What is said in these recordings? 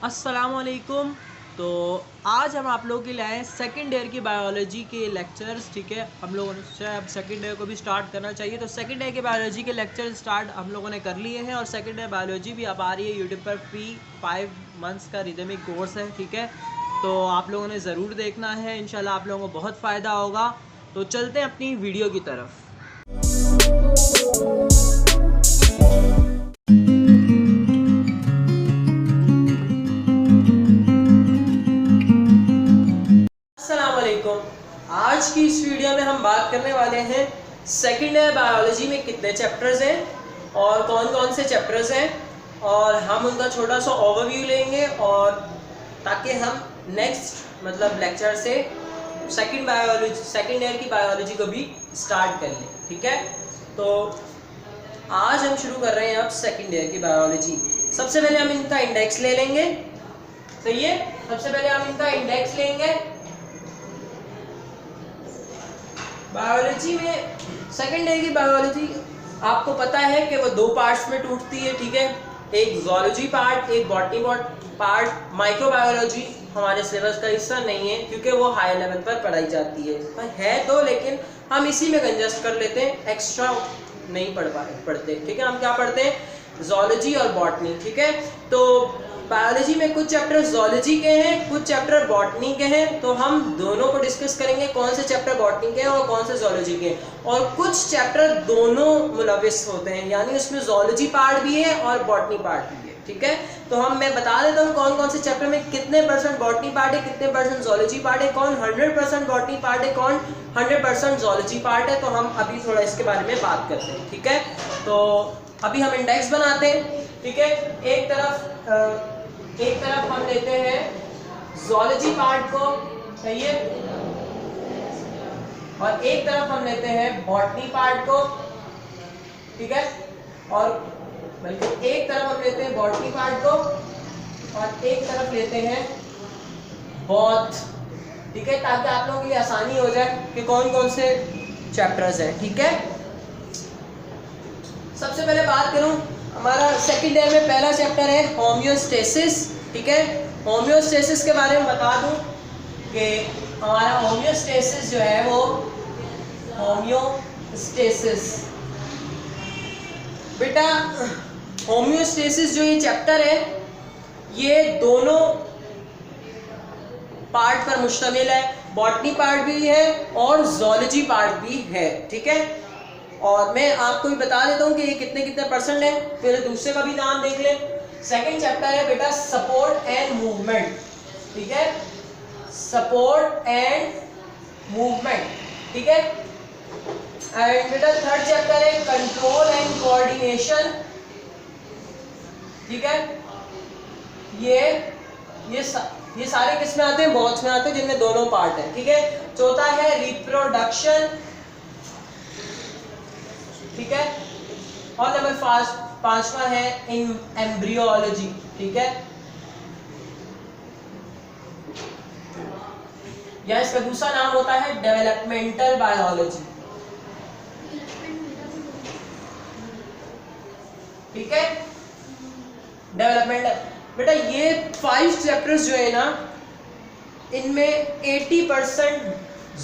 अस्सलामुअलैकुम। तो आज हम आप लोगों के लिए आए सेकेंड ईयर की बायोलॉजी के लेक्चर्स। ठीक है, हम लोगों से अब सेकेंड ईयर को भी स्टार्ट करना चाहिए। तो सेकेंड ईयर के बायोलॉजी के लेक्चर स्टार्ट हम लोगों ने कर लिए हैं और सेकेंड ईयर बायोलॉजी भी अब आ रही है यूट्यूब पर। फ्री 5 मंथ्स का रिदमिक कोर्स है। ठीक है, तो आप लोगों ने ज़रूर देखना है, इंशाल्लाह आप लोगों को बहुत फ़ायदा होगा। तो चलते हैं अपनी वीडियो की तरफ। आज की इस वीडियो में हम बात करने वाले हैं सेकेंड ईयर बायोलॉजी में कितने चैप्टर्स हैं और कौन कौन से चैप्टर्स हैं, और हम उनका छोटा सा ओवरव्यू लेंगे और ताकि हम नेक्स्ट लेक्चर से सेकेंड ईयर की बायोलॉजी को भी स्टार्ट कर लें। ठीक है, तो आज हम शुरू कर रहे हैं अब सेकेंड ईयर की बायोलॉजी। सबसे पहले हम इनका इंडेक्स ले लेंगे। सही है, सबसे पहले हम इनका इंडेक्स लेंगे। बायोलॉजी में सेकेंड ईयर की बायोलॉजी आपको पता है कि वो दो पार्ट्स में टूटती है। ठीक है, एक ज़ूलॉजी पार्ट, एक बॉटनी पार्ट। माइक्रोबायोलॉजी हमारे सिलेबस का हिस्सा नहीं है क्योंकि वो हाई लेवल पर पढ़ाई जाती है तो, लेकिन हम इसी में कंजस्ट कर लेते हैं, एक्स्ट्रा नहीं पढ़ते। ठीक है, हम क्या पढ़ते हैं, ज़ूलॉजी और बॉटनी। ठीक है, तो बायोलॉजी में कुछ चैप्टर ज़ूलॉजी के हैं, कुछ चैप्टर बॉटनी के हैं। तो हम दोनों को डिस्कस करेंगे, कौन से चैप्टर बॉटनी के हैं और कौन से ज़ूलॉजी के हैं। और कुछ चैप्टर दोनों मुलविस होते हैं, यानी उसमें ज़ूलॉजी पार्ट भी है और बॉटनी पार्ट भी है। ठीक है, तो मैं बता देता हूँ कौन कौन से चैप्टर में कितने % बॉटनी पार्ट है, कितने % ज़ूलॉजी पार्ट है, कौन 100% बॉटनी पार्ट है, कौन 100% ज़ूलॉजी पार्ट है। तो हम अभी थोड़ा इसके बारे में बात करते हैं। ठीक है, तो अभी हम इंडेक्स बनाते हैं। ठीक है, एक तरफ हम लेते हैं ज़ूलॉजी पार्ट को, सही है, और एक तरफ हम लेते हैं बॉटनी पार्ट को। ठीक है, और बल्कि एक तरफ हम लेते हैं बॉटनी पार्ट को और एक तरफ लेते हैं बोथ। ठीक है, ताकि आप लोगों के लिए आसानी हो जाए कि कौन कौन से चैप्टर्स हैं। ठीक है, सबसे पहले बात करूं, हमारा सेकेंड ईयर में पहला चैप्टर है होम्योस्टेसिस। ठीक है, होम्योस्टेसिस के बारे में बता दूं कि हमारा होम्योस्टेसिस जो है वो होम्योस्टेसिस बेटा होम्योस्टेसिस जो ये चैप्टर है ये दोनों पार्ट पर मुश्तमिल है, बॉटनी पार्ट भी है और ज़ूलॉजी पार्ट भी है। ठीक है, और मैं आपको भी बता देता हूँ कि ये कितने % है। फिर दूसरे का भी नाम देख ले। सेकंड चैप्टर है बेटा सपोर्ट एंड मूवमेंट। ठीक है, सपोर्ट एंड मूवमेंट। ठीक है, एंड बेटा थर्ड चैप्टर है कंट्रोल एंड कोऑर्डिनेशन। ठीक है, ये सारे किस में आते हैं, बोथ में आते हैं, जिनमें दोनों पार्ट है। ठीक है, चौथा है रिप्रोडक्शन। ठीक है, और नंबर 5वां है एम्ब्रियोलॉजी। ठीक है, या इसका दूसरा नाम होता है डेवलपमेंटल बायोलॉजी। ठीक है, डेवलपमेंटल बेटा ये 5 चैप्टर्स जो है ना, इनमें 80%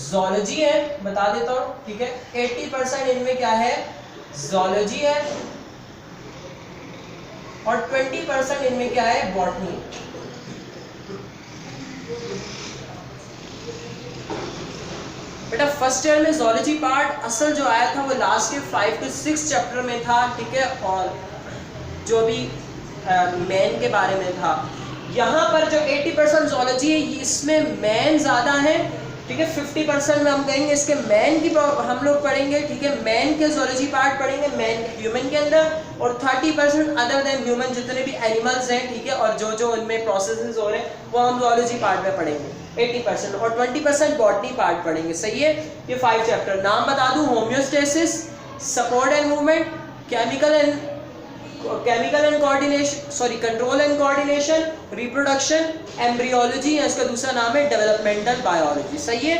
ज़ूलॉजी है, बता देता हूँ। ठीक है, 80% इनमें क्या है, ज़ूलॉजी है, और 20% इनमें क्या है, बॉटनी। बेटा फर्स्ट ईयर में ज़ूलॉजी पार्ट असल जो आया था वो लास्ट के 5 to 6 चैप्टर में था। ठीक है, और जो भी मैन के बारे में था। यहाँ पर जो 80% ज़ूलॉजी है इसमें मैन ज़्यादा है। ठीक है, 50% में हम कहेंगे इसके मैन की हम लोग पढ़ेंगे। ठीक है, मैन के ज़ूलॉजी पार्ट पढ़ेंगे, मैन ह्यूमन के अंदर, और 30% अदर देन ह्यूमन जितने भी एनिमल्स हैं। ठीक है, और जो उनमें प्रोसेसेस हो रहे हैं वो हम ज़ूलॉजी पार्ट में पढ़ेंगे 80%, और 20% बॉटनी पार्ट पढ़ेंगे। सही है, ये 5 चैप्टर नाम बता दूं, homeostasis, support and movement, chemical and coordination, control and coordination, reproduction, embryology, या इसका दूसरा नाम है डेवलपमेंटल बायोलॉजी। सही है,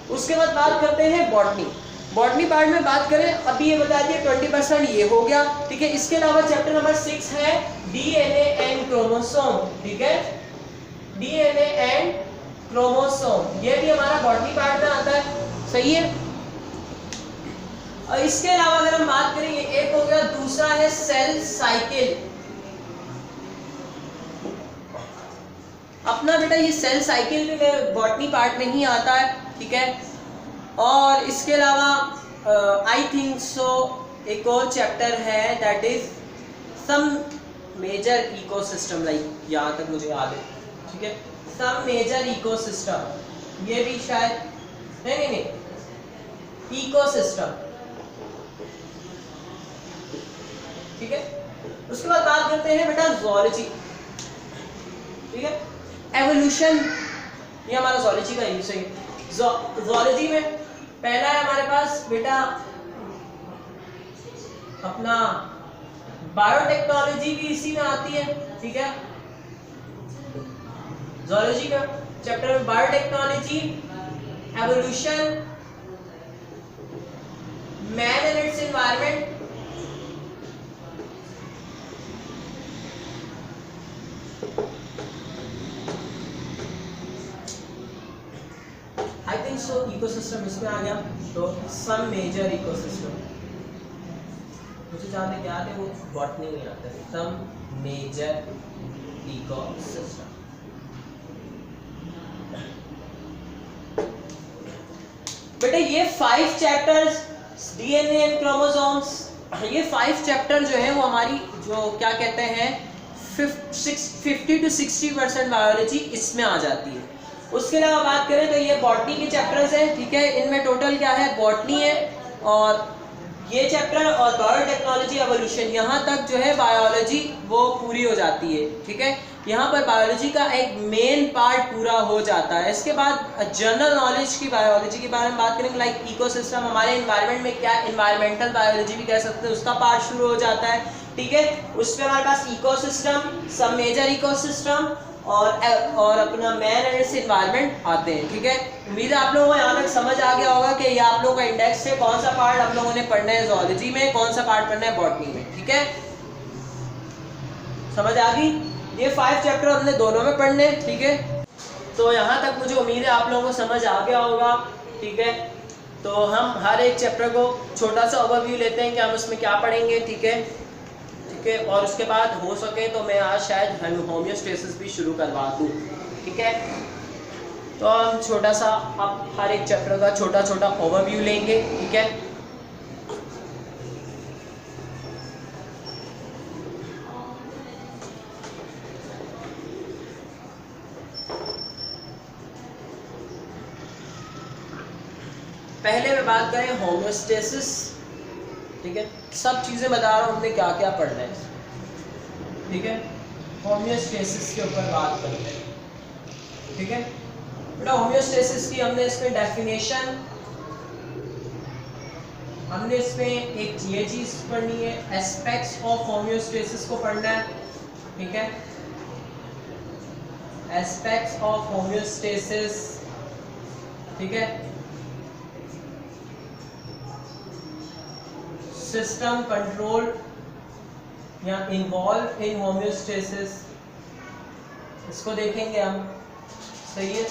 उसके बाद बात करते हैं बॉटनी। बॉटनी पार्ट में बात करें, अभी ये बता दिया 20% ये हो गया, ठीक है। इसके अलावा चैप्टर नंबर 6 है डीएनए एंड क्रोमोसोम, ठीक है, डीएनए एंड क्रोमोसोम, ये भी हमारा बॉटनी पार्ट में आता है, सही है। और इसके अलावा अगर हम बात करें, ये एक हो गया, दूसरा है सेल साइकिल। अपना बेटा ये सेल साइकिल भी बॉटनी पार्ट में ही आता है, ठीक है। और इसके अलावा आई थिंक सो एक और चैप्टर है that is some major ecosystem, like यहाँ तक मुझे याद है, ठीक है, सम मेजर इकोसिस्टम, ये भी शायद नहीं इकोसिस्टम, ठीक है। उसके बाद बात करते हैं बेटा ज़ूलॉजी, ठीक है, एवोल्यूशन, ये हमारा ज़ूलॉजी का हिस्सा है। ज़ूलॉजी में पहला है हमारे पास बेटा अपना बायोटेक्नोलॉजी भी इसी में आती है, ठीक है। ज़ूलॉजी का चैप्टर में biotechnology, evolution, man and it's environment, I think so ecosystem इसमें आ गया, तो सम मेजर इकोसिस्टम, मुझे जहाँ तक याद है वो बॉटनी में आता है, सम मेजर इकोसिस्टम। बेटा ये 5 चैप्टर्स डीएनए एंड क्रोमोसोम्स, ये 5 चैप्टर जो है वो हमारी जो क्या कहते हैं 50 to 60% बायोलॉजी इसमें आ जाती है। उसके अलावा बात करें तो ये बॉटनी के चैप्टर्स हैं, ठीक है, इनमें टोटल क्या है, बॉटनी है और ये चैप्टर और बायोटेक्नोलॉजी, एवोल्यूशन, यहाँ तक जो है बायोलॉजी वो पूरी हो जाती है, ठीक है। यहाँ पर बायोलॉजी का एक मेन पार्ट पूरा हो जाता है। इसके बाद जनरल नॉलेज की बायोलॉजी के बारे में बात करेंगे, लाइक इकोसिस्टम, हमारे एनवायरनमेंट में क्या, एनवायरमेंटल बायोलॉजी भी कह सकते हैं, उसका पार्ट शुरू हो जाता है, ठीक है। उसमें हमारे पास इकोसिस्टम, सब मेजर इकोसिस्टम और अपना मैन एंड इट्स एनवायरनमेंट आते हैं, ठीक है। उम्मीद है आप लोगों को यहाँ तक समझ आ गया होगा कि ये आप लोगों का इंडेक्स है, कौन सा पार्ट आप लोगों ने पढ़ना है ज़ूलॉजी में, कौन सा पार्ट पढ़ना है बॉटनी में, ठीक है, समझ आ गई। ये 5 चैप्टर हमने दोनों में पढ़ने, ठीक है। तो यहाँ तक मुझे उम्मीद है आप लोगों को समझ आ गया होगा, ठीक है। तो हम हर एक चैप्टर को छोटा सा ओवरव्यू लेते हैं कि हम उसमें क्या पढ़ेंगे, ठीक है, ठीक है। और उसके बाद हो सके तो मैं आज शायद होमियोस्टेसिस भी शुरू करवा दूँ, ठीक है। तो हम छोटा सा अब हर एक चैप्टर का छोटा छोटा ओवरव्यू लेंगे, ठीक है। पहले में बात करें होमियोस्टेसिस, ठीक है, सब चीज़ें बता रहा हूँ हमने क्या क्या पढ़ना है, ठीक है। होमियोस्टेसिस के ऊपर बात करते हैं, ठीक है बेटा। होमियोस्टेसिस की हमने इसमें डेफिनेशन, हमने इसमें एक ये चीज़ पढ़नी है, एस्पेक्ट्स ऑफ होमियोस्टेसिस को पढ़ना है, ठीक है, एस्पेक्ट्स ऑफ होमियोस्टेसिस, ठीक है। सिस्टम कंट्रोल या इन्वॉल्व इन होमियोस्टेसिस, इसको देखेंगे हम, सही है।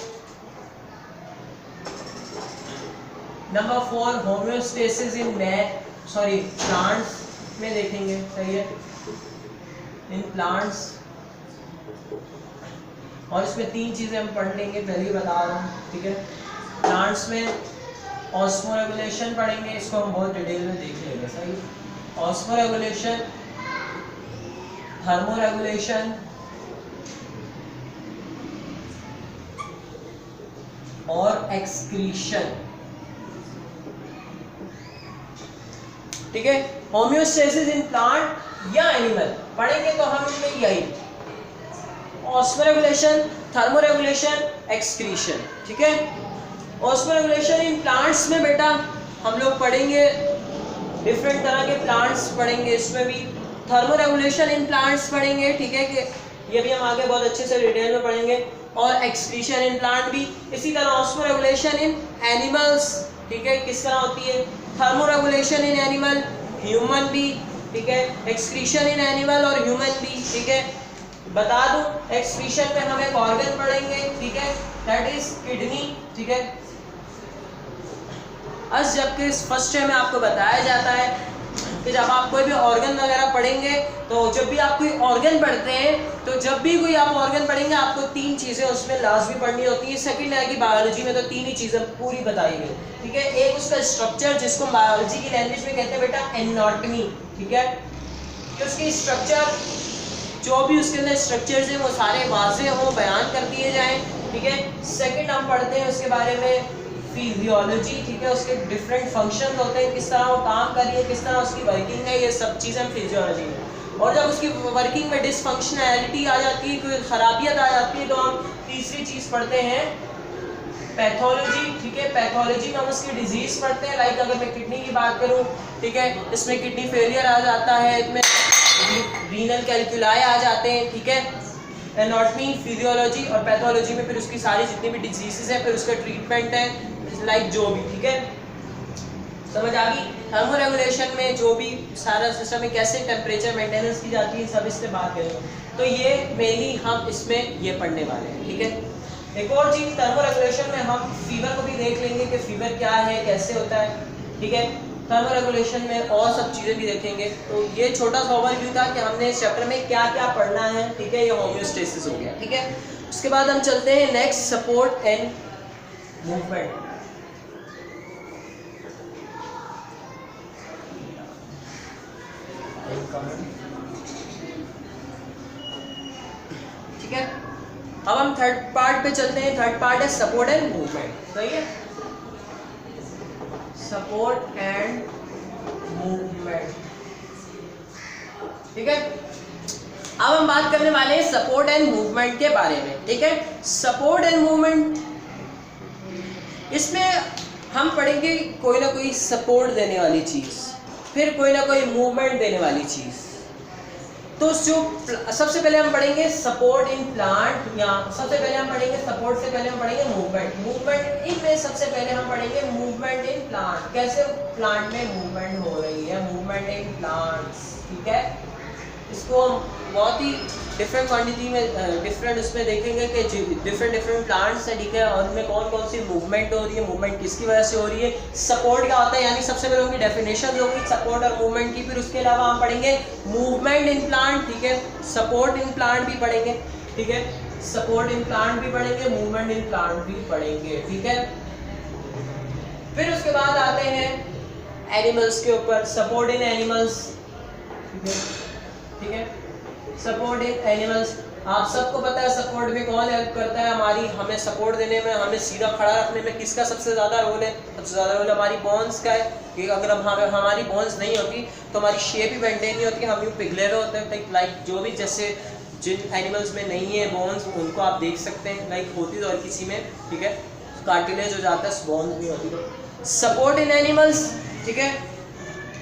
नंबर 4 होमियोस्टेसिस इन प्लांट्स में देखेंगे, सही है, इन प्लांट्स। और इसमें 3 चीज़ें हम पढ़ लेंगे, पहले ही बता रहा हूँ, ठीक है। प्लांट्स में ऑस्मोरेगुलेशन पढ़ेंगे, इसको हम बहुत डिटेल में देख लेंगे, सही। ऑस्मोरेगुलेशन, थर्मोरेगुलेशन और एक्सक्रीशन, ठीक है। होमियोस्टेसिस इन प्लांट या एनिमल पढ़ेंगे तो हम इनमें यही ऑस्मोरेगुलेशन, थर्मोरेगुलेशन, एक्सक्रीशन, ठीक है। ऑस्मोरेगुलेशन इन प्लांट्स में बेटा हम लोग पढ़ेंगे डिफरेंट तरह के प्लांट्स पढ़ेंगे, इसमें भी थर्मोरेगुलेशन इन प्लांट्स पढ़ेंगे, ठीक है, कि ये भी हम आगे बहुत अच्छे से डिटेल में पढ़ेंगे। और एक्सक्रीशन इन प्लांट भी इसी तरह। ऑस्मोरेगुलेशन इन एनिमल्स, ठीक है, किस तरह होती है, thermoregulation in animal, human be, ठीक है, एक्सक्रीशन इन एनिमल और ह्यूमन बी, ठीक है। बता दूं एक्सक्रीशन में हम एक ऑर्गन पढ़ेंगे, ठीक है, दैट इज किडनी, ठीक है। आज जबकि फर्स्ट टाइम में आपको बताया जाता है कि जब आप कोई भी ऑर्गन वगैरह पढ़ेंगे, तो जब भी आप कोई ऑर्गन पढ़ते हैं, तो जब भी कोई आप ऑर्गन पढ़ेंगे आपको 3 चीज़ें उसमें लाजमी पढ़नी होती है। सेकंड ईयर की बायोलॉजी में तो 3 ही चीज़ें पूरी बताई गई, ठीक है। एक उसका स्ट्रक्चर, जिसको बायोलॉजी की लैंग्वेज में कहते हैं बेटा एनाटॉमी, ठीक है, कि उसकी स्ट्रक्चर, जो भी उसके अंदर स्ट्रक्चर्स हैं वो सारे वाज़ेह हों, बयान कर दिए जाएँ, ठीक है। सेकंड हम पढ़ते हैं उसके बारे में फिजियोलॉजी, ठीक है, उसके डिफरेंट फंक्शन होते हैं, किस तरह वो काम कर रही है, किस तरह उसकी वर्किंग है, ये सब चीज़ें हम फिजियोलॉजी में। और जब उसकी वर्किंग में डिसफंक्शनैलिटी आ जाती है, कोई खराबियत आ जाती है, तो हम तीसरी चीज़ पढ़ते हैं पैथोलॉजी, ठीक है। पैथोलॉजी में हम उसकी डिजीज़ पढ़ते हैं। लाइक अगर मैं किडनी की बात करूँ, ठीक है, इसमें किडनी फेलियर आ जाता है, इसमें रीनल कैल्कुलाई आ जाते हैं, ठीक है। एनाटॉमी, फिजियोलॉजी और पैथोलॉजी में फिर उसकी सारी जितनी भी डिजीजेस हैं, फिर उसका ट्रीटमेंट है, लाइक जो भी, ठीक है, समझ आ गई। थर्मोरेगुलेशन में जो भी सारा सिस्टम में कैसे टेम्परेचर मेंटेनेंस की जाती है, सब इस पे बात करेंगे। तो ये मेनली हम इसमें ये पढ़ने वाले हैं, ठीक है। एक और चीज़ थर्मोरेगुलेशन में हम फीवर को भी देख लेंगे कि फीवर क्या है, कैसे होता है, ठीक है। थर्मोरेगुलेशन में और सब चीज़ें भी देखेंगे। तो ये छोटा सा ओवरव्यू था कि हमने इस चैप्टर में क्या क्या पढ़ना है, ठीक है। ये होम्योस्टेसिस हो गया, ठीक है। उसके बाद हम चलते हैं नेक्स्ट, सपोर्ट एंड मूवमेंट। ठीक है, अब हम थर्ड पार्ट पे चलते हैं। थर्ड पार्ट है सपोर्ट एंड मूवमेंट, सही है, सपोर्ट एंड मूवमेंट, ठीक है। अब हम बात करने वाले हैं सपोर्ट एंड मूवमेंट के बारे में, ठीक है। सपोर्ट एंड मूवमेंट, इसमें हम पढ़ेंगे कोई ना कोई सपोर्ट देने वाली चीज़, फिर कोई ना कोई मूवमेंट देने वाली चीज़। तो जो सबसे पहले हम पढ़ेंगे सपोर्ट इन प्लांट, या सबसे पहले हम पढ़ेंगे सपोर्ट से पहले हम पढ़ेंगे मूवमेंट। मूवमेंट इनमें सबसे पहले हम पढ़ेंगे मूवमेंट इन प्लांट, कैसे प्लांट में मूवमेंट हो रही है, मूवमेंट इन प्लांट्स, ठीक है। इसको हम बहुत ही डिफरेंट क्वांटिटी में डिफरेंट उसमें देखेंगे कि डिफरेंट प्लांट्स हैं, ठीक है, और उनमें कौन कौन सी मूवमेंट हो रही है, मूवमेंट किसकी वजह से हो रही है, सपोर्ट क्या होता है, यानी सबसे पहले उनकी डेफिनेशन होगी सपोर्ट और मूवमेंट की। फिर उसके अलावा हम पढ़ेंगे मूवमेंट इन प्लांट, ठीक है, सपोर्ट इन प्लांट भी पढ़ेंगे, ठीक है, सपोर्ट इन प्लांट भी पढ़ेंगे, मूवमेंट इन प्लांट भी पढ़ेंगे, ठीक है। फिर उसके बाद आते हैं एनिमल्स के ऊपर, सपोर्ट इन एनिमल्स, ठीक है, ठीक है, सपोर्ट इन एनिमल्स। आप सबको पता है सपोर्ट में कौन हेल्प करता है हमारी, हमें सपोर्ट देने में, हमें सीधा खड़ा रखने में किसका सबसे ज़्यादा रोल है, सबसे ज़्यादा रोल हमारी बोन्स का है। कि अगर हमारी बोन्स नहीं होती तो हमारी शेप ही मेंटेन नहीं होती, हम यूँ पिघले रहे होते हैं। लाइक जो भी, जैसे जिन एनिमल्स में नहीं है बोन्स, उनको आप देख सकते हैं, लाइक होती तो और किसी में, ठीक है, कार्टिलेज हो जाता है, बोन्स नहीं होती। तो सपोर्ट इन एनिमल्स, ठीक है,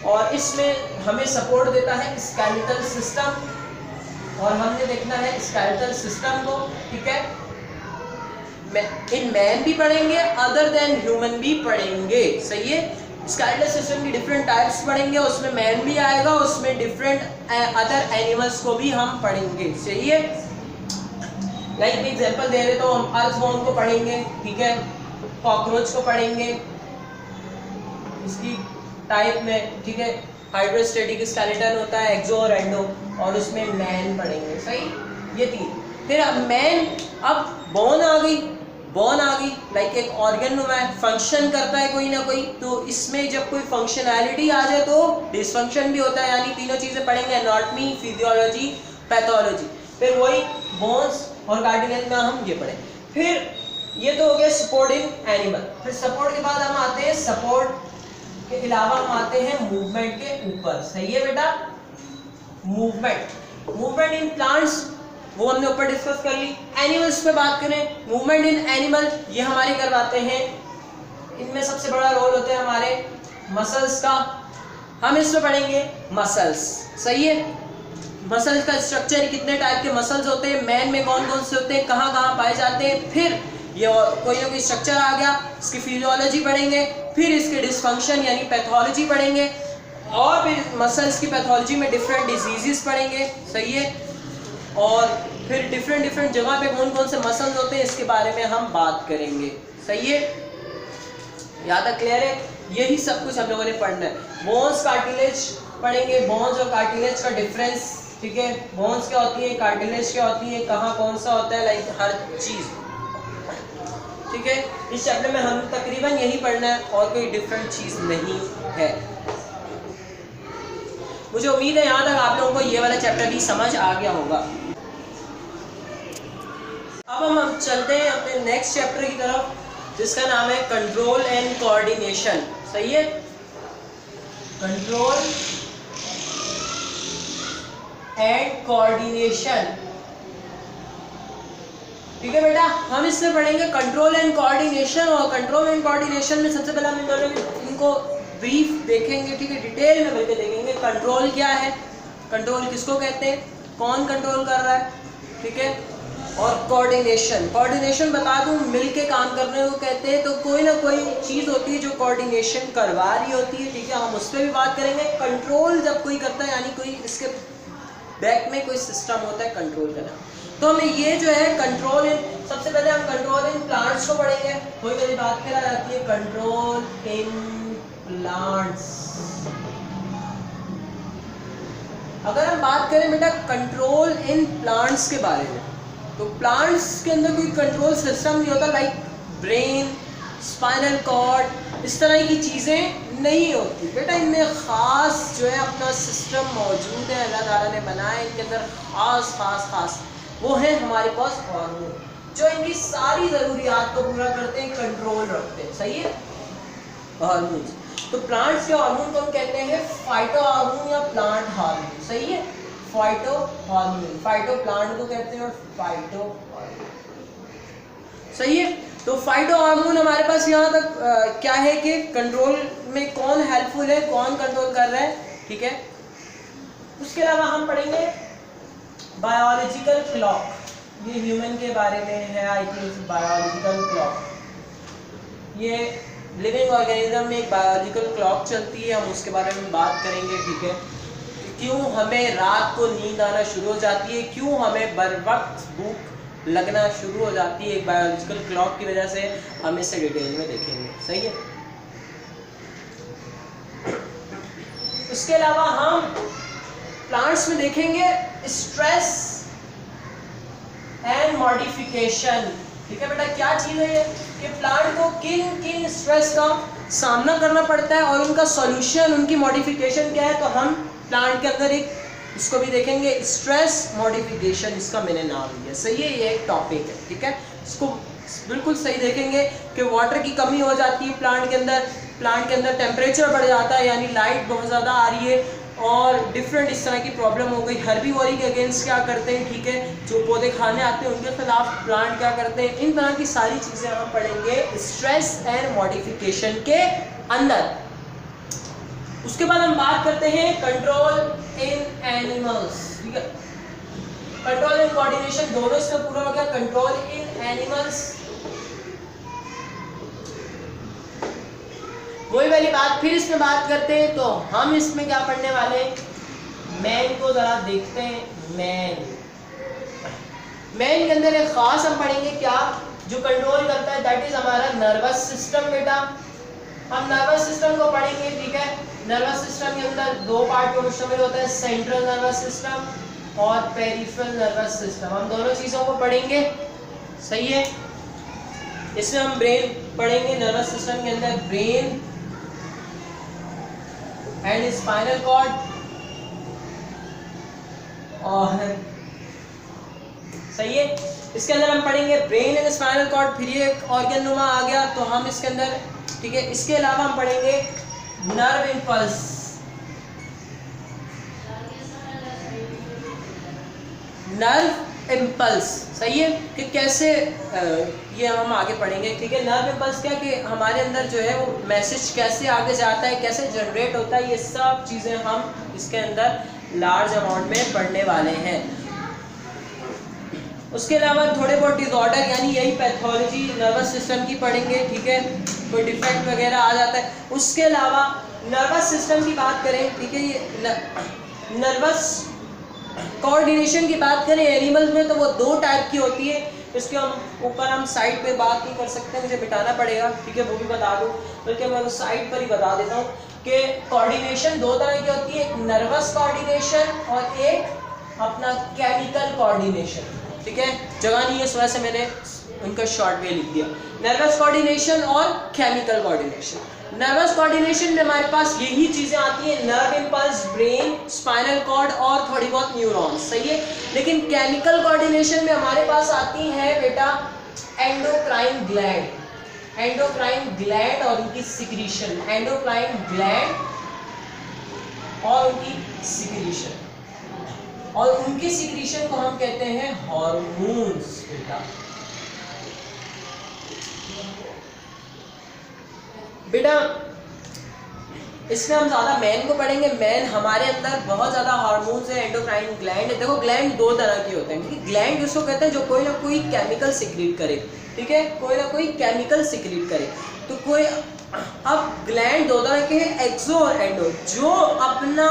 और इसमें हमें सपोर्ट देता है स्केलेटल सिस्टम, और हमने देखना है स्केलेटल सिस्टम को, ठीक है। इन मैन भी पढ़ेंगे, अदर देन ह्यूमन भी पढ़ेंगे, सही है। स्केलेटल सिस्टम की डिफरेंट टाइप्स पढ़ेंगे, उसमें मैन भी आएगा, उसमें डिफरेंट अदर एनिमल्स को भी हम पढ़ेंगे, सही है। लाइक मैं एग्जांपल दे रहे तो हम अर्थवॉर्म को पढ़ेंगे, ठीक है, कॉकरोच को पढ़ेंगे इसकी टाइप में, ठीक है। हाइड्रोस्टेटिक स्केलेटन होता है, एक्सो और एंडो, और उसमें मैन पढ़ेंगे, सही, ये 3। फिर अब मैन, अब बोन आ गई, बोन आ गई, लाइक एक ऑर्गन में फंक्शन करता है कोई ना कोई, तो इसमें जब कोई फंक्शनैलिटी आ जाए तो डिसफंक्शन भी होता है, यानी तीनों चीज़ें पढ़ेंगे, एनाटॉमी, फिजियोलॉजी, पैथोलॉजी। फिर वही बोन्स और कार्टिलेज में हम ये पढ़ें। फिर ये तो हो गया सपोर्ट इन एनिमल। फिर सपोर्ट के बाद हम आते हैं, सपोर्ट के अलावा हम आते हैं मूवमेंट के ऊपर, सही है बेटा। मूवमेंट इन प्लांट्स वो हमने ऊपर डिस्कस कर ली। एनिमल्स पे बात करें, मूवमेंट इन एनिमल ये हमारे करवाते हैं, इनमें सबसे बड़ा रोल होता है हमारे मसल्स का, हम इसमें पढ़ेंगे मसल्स, सही है। मसल्स का स्ट्रक्चर, कितने टाइप के मसल्स होते हैं, मैन में कौन कौन से होते हैं, कहाँ कहाँ पाए जाते हैं। फिर ये कोई ना कोई स्ट्रक्चर आ गया, इसकी फिजियोलॉजी पढ़ेंगे, फिर इसके डिसफंक्शन यानी पैथोलॉजी पढ़ेंगे, और फिर मसल्स की पैथोलॉजी में डिफरेंट डिजीजेस पढ़ेंगे, सही है, और फिर डिफरेंट जगह पे कौन कौन से मसल्स होते हैं इसके बारे में हम बात करेंगे, सही है। यहाँ तक क्लियर है? यही सब कुछ हम लोगों ने पढ़ना है। बोन्स कार्टिलेज पढ़ेंगे, बोन्स और कार्टिलेज का डिफरेंस, ठीक है, बोन्स क्या होती है, कार्टिलेज क्या होती है, कहाँ कौन सा होता है, लाइक हर चीज़, ठीक है। इस चैप्टर में हम तकरीबन यही पढ़ना है और कोई डिफरेंट चीज़ नहीं है। मुझे उम्मीद है यहाँ तक आप लोगों को ये वाला चैप्टर भी समझ आ गया होगा। अब हम चलते हैं अपने नेक्स्ट चैप्टर की तरफ, जिसका नाम है कंट्रोल एंड कोऑर्डिनेशन, सही है, कंट्रोल एंड कोऑर्डिनेशन, ठीक है बेटा। हम इसमें पढ़ेंगे कंट्रोल एंड कोऑर्डिनेशन, और कंट्रोल एंड कोऑर्डिनेशन में सबसे पहले हम इनको ब्रीफ देखेंगे, ठीक है, डिटेल में करके देखेंगे। कंट्रोल क्या है, कंट्रोल किसको कहते हैं, कौन कंट्रोल कर रहा है, ठीक है, और कोऑर्डिनेशन, कोऑर्डिनेशन बता दूं मिल के काम करने को कहते हैं। तो कोई ना कोई चीज़ होती है जो कोऑर्डिनेशन करवा रही होती है, ठीक है, हम उस पर भी बात करेंगे। कंट्रोल जब कोई करता है यानी कोई इसके बैक में कोई सिस्टम होता है कंट्रोल करना। तो हमें ये जो है कंट्रोल इन, सबसे पहले हम कंट्रोल इन प्लांट्स को पढ़ेंगे। कोई मेरी बात कह जाती है कंट्रोल इन प्लांट्स। अगर हम बात करें बेटा कंट्रोल इन प्लांट्स के बारे में, तो प्लांट्स के अंदर कोई कंट्रोल सिस्टम नहीं होता, लाइक ब्रेन, स्पाइनल कॉर्ड, इस तरह की चीज़ें नहीं होती बेटा। इनमें ख़ास जो है अपना सिस्टम मौजूद है, अल्लाह ताला ने बनाया इनके अंदर ख़ास वो है हमारे पास हार्मोन, जो इनकी सारी ज़रूरियात को पूरा करते हैं, कंट्रोल रखते हैं, सही है, हार्मोन। तो प्लांट्स के हार्मोन को हम कहते हैं फाइटो हार्मोन या प्लांट हार्मोन, सही है, फाइटो हार्मोन, फाइटो प्लांट को कहते हैं और फाइटो हार्मोन, सही है। तो फाइटो हार्मोन हमारे पास यहाँ तक क्या है कि कंट्रोल में कौन हेल्पफुल है, कौन कंट्रोल कर रहा है, ठीक है। उसके अलावा हम पढ़ेंगे बायोलॉजिकल क्लॉक, ये ह्यूमन के बारे में है, आई थिंक बायोलॉजिकल क्लॉक, ये लिविंग ऑर्गेनिज्म में एक बायोलॉजिकल क्लॉक चलती है, हम उसके बारे में बात करेंगे, ठीक है। क्यों हमें रात को नींद आना शुरू हो जाती है, क्यों हमें बर वक्त भूख लगना शुरू हो जाती है, एक बायोलॉजिकल क्लॉक की वजह से, हम इसे डिटेल में देखेंगे, सही है। उसके अलावा हम प्लांट्स में देखेंगे स्ट्रेस एंड मॉडिफिकेशन, ठीक है बेटा। क्या चीज़ है ये कि प्लांट को किन किन स्ट्रेस का सामना करना पड़ता है और उनका सॉल्यूशन, उनकी मॉडिफिकेशन क्या है। तो हम प्लांट के अंदर एक इसको भी देखेंगे, स्ट्रेस मॉडिफिकेशन, इसका मैंने नाम दिया, सही है, ये एक टॉपिक है, ठीक है। इसको बिल्कुल सही देखेंगे कि वाटर की कमी हो जाती है प्लांट के अंदर टेम्परेचर बढ़ जाता है, यानी लाइट बहुत ज़्यादा आ रही है और डिफरेंट इस तरह की प्रॉब्लम हो गई। हर्बीवोरी के अगेंस्ट क्या करते हैं, ठीक है, जो पौधे खाने आते हैं उनके खिलाफ प्लांट क्या करते हैं, इन तरह की सारी चीज़ें हम पढ़ेंगे स्ट्रेस एंड मॉडिफिकेशन के अंदर। उसके बाद हम बात करते हैं कंट्रोल इन एनिमल्स, ठीक है, कंट्रोल एंड कोऑर्डिनेशन दोनों इसमें पूरा हो गया। कंट्रोल इन एनिमल्स, वही वाली बात फिर इसमें बात करते हैं। तो हम इसमें क्या पढ़ने वाले हैं, मैन को जरा देखते हैं। मैन के अंदर एक खास हम पढ़ेंगे क्या, जो कंट्रोल करता है, दैट इज हमारा नर्वस सिस्टम बेटा। हम नर्वस सिस्टम को पढ़ेंगे, ठीक है। नर्वस सिस्टम के अंदर दो पार्ट को मुश्तमिल होता है, सेंट्रल नर्वस सिस्टम और पेरिफेरल नर्वस सिस्टम, हम दोनों चीज़ों को पढ़ेंगे, सही है। इसमें हम ब्रेन पढ़ेंगे, नर्वस सिस्टम के अंदर ब्रेन एंड स्पाइनल कॉर्ड, और सही है, इसके अंदर हम पढ़ेंगे ब्रेन एंड स्पाइनल कॉर्ड, फिर ये एक ऑर्गन नुमा आ गया तो हम इसके अंदर, ठीक है। इसके अलावा हम पढ़ेंगे नर्व इम्पल्स, नर्व इम्पल्स, सही है, कि कैसे ये हम आगे पढ़ेंगे, ठीक है। नर्व इम्पल्स क्या कि हमारे अंदर जो है वो मैसेज कैसे आगे जाता है, कैसे जनरेट होता है, ये सब चीज़ें हम इसके अंदर लार्ज अमाउंट में पढ़ने वाले हैं। उसके अलावा थोड़े बहुत डिसऑर्डर यानी यही पैथोलॉजी नर्वस सिस्टम की पढ़ेंगे, ठीक है, कोई डिफेक्ट वगैरह आ जाता है। उसके अलावा नर्वस सिस्टम की बात करें, ठीक है, ये नर्वस कोऑर्डिनेशन की बात करें एनिमल्स में तो वो 2 टाइप की होती है। इसके हम ऊपर हम साइड पे बात नहीं कर सकते, मुझे मिटाना पड़ेगा, ठीक है, वो भी बता दूँ, बल्कि मैं वो साइड पर ही बता देता हूँ कि कोऑर्डिनेशन 2 तरह की होती है, एक नर्वस कोऑर्डिनेशन और एक अपना केमिकल कोऑर्डिनेशन, ठीक है, जगह नहीं है इस वजह से मैंने उनका शॉर्ट वे लिख दिया। नर्वस कोऑर्डिनेशन और केमिकल कोऑर्डिनेशन। नर्वस कोऑर्डिनेशन में हमारे पास यही चीज़ें आती हैं, nerve impulse, brain, spinal cord और थोड़ी बहुत न्यूरॉन्स, सही है। लेकिन केमिकल कोऑर्डिनेशन में हमारे पास आती है बेटा एंडोक्राइन ग्लैंड, एंडोक्राइन ग्लैंड और उनकी सिक्रीशन, एंडोक्राइन ग्लैंड और उनकी सिक्रीशन, और उनकी सिक्रीशन को हम कहते हैं हार्मोन्स बेटा। इसमें हम ज़्यादा मैन को पढ़ेंगे। मैन हमारे अंदर बहुत ज़्यादा हार्मोन्स है, एंडोक्राइन ग्लैंड है। देखो ग्लैंड 2 तरह के होते हैं, ठीक है। ग्लैंड उसको कहते हैं जो कोई ना कोई केमिकल सिक्रीट करे, ठीक है, कोई ना कोई केमिकल सिक्रीट करे। तो कोई अब ग्लैंड 2 तरह के हैं, एक्सो और एंडो। जो अपना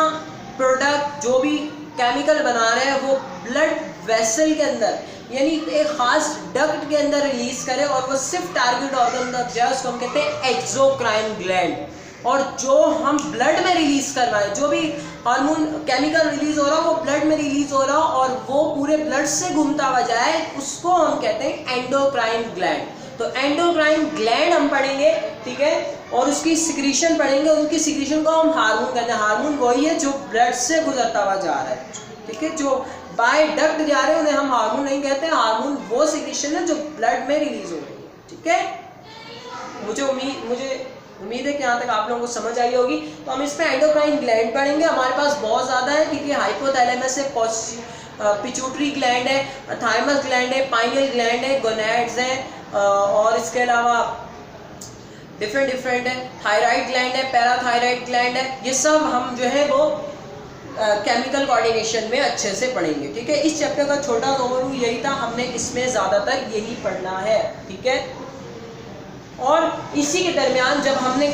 प्रोडक्ट जो भी केमिकल बना रहे हैं वो ब्लड वेसल के अंदर यानी एक खास डक्ट के अंदर रिलीज करे और वो सिर्फ टारगेट ऑर्गन तक जाए, उसको हम कहते हैं एक्सोक्राइन ग्लैंड। और जो हम ब्लड में रिलीज कर रहा है, जो भी हार्मोन केमिकल रिलीज हो रहा है वो ब्लड में रिलीज हो रहा है और वो पूरे ब्लड से घूमता हुआ जाए, उसको हम कहते हैं एंडोक्राइन ग्लैंड। तो एंडोक्राइन ग्लैंड हम पढ़ेंगे, ठीक है, और उसकी सिक्रीशन पढ़ेंगे। उनकी सिक्रीशन को हम हार्मोन कहते हैं। हार्मोन वही है जो ब्लड से गुजरता हुआ जा रहा है, ठीक है, जो बाय डक्ट जा रहे हैं उन्हें हम हार्मोन नहीं कहते हैं। हार्मोन वो सिक्रीशन है जो ब्लड में रिलीज हो रही है, ठीक है। मुझे उम्मीद है कि यहाँ तक आप लोगों को समझ आई होगी। तो हम इसमें एंडोक्राइन ग्लैंड पढ़ेंगे। हमारे पास बहुत ज़्यादा है, क्योंकि हाइपोथैलेमस है, पिट्यूटरी ग्लैंड है, थाइमस ग्लैंड है, पाइनियल ग्लैंड है, गोनैड्स हैं, और इसके अलावा डिफरेंट है, थायराइड ग्लैंड है, पैराथायराइड ग्लैंड है। ये सब हम जो है वो केमिकल कोऑर्डिनेशन में अच्छे से पढ़ेंगे, ठीक है। इस चैप्टर का छोटा ओवरव्यू यही था, हमने इसमें ज़्यादातर यही पढ़ना है, ठीक है। और इसी के दरमियान जब हमने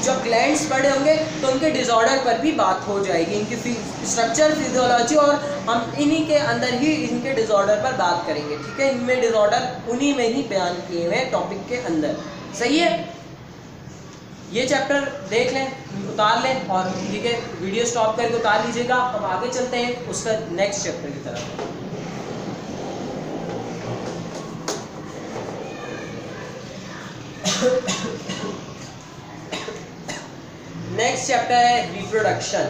जब ग्लैंड्स पढ़े होंगे तो उनके डिसऑर्डर पर भी बात हो जाएगी, इनकी स्ट्रक्चर, फिजियोलॉजी, और हम इन्हीं के अंदर ही इनके डिसऑर्डर पर बात करेंगे, ठीक है। इनमें डिसऑर्डर उन्हीं में ही बयान किए हुए हैं टॉपिक के अंदर, सही है। ये चैप्टर देख लें, उतार लें, और ठीक है वीडियो स्टॉप करके उतार लीजिएगा। हम आगे चलते हैं उसका नेक्स्ट चैप्टर की तरफ। नेक्स्ट चैप्टर है रिप्रोडक्शन।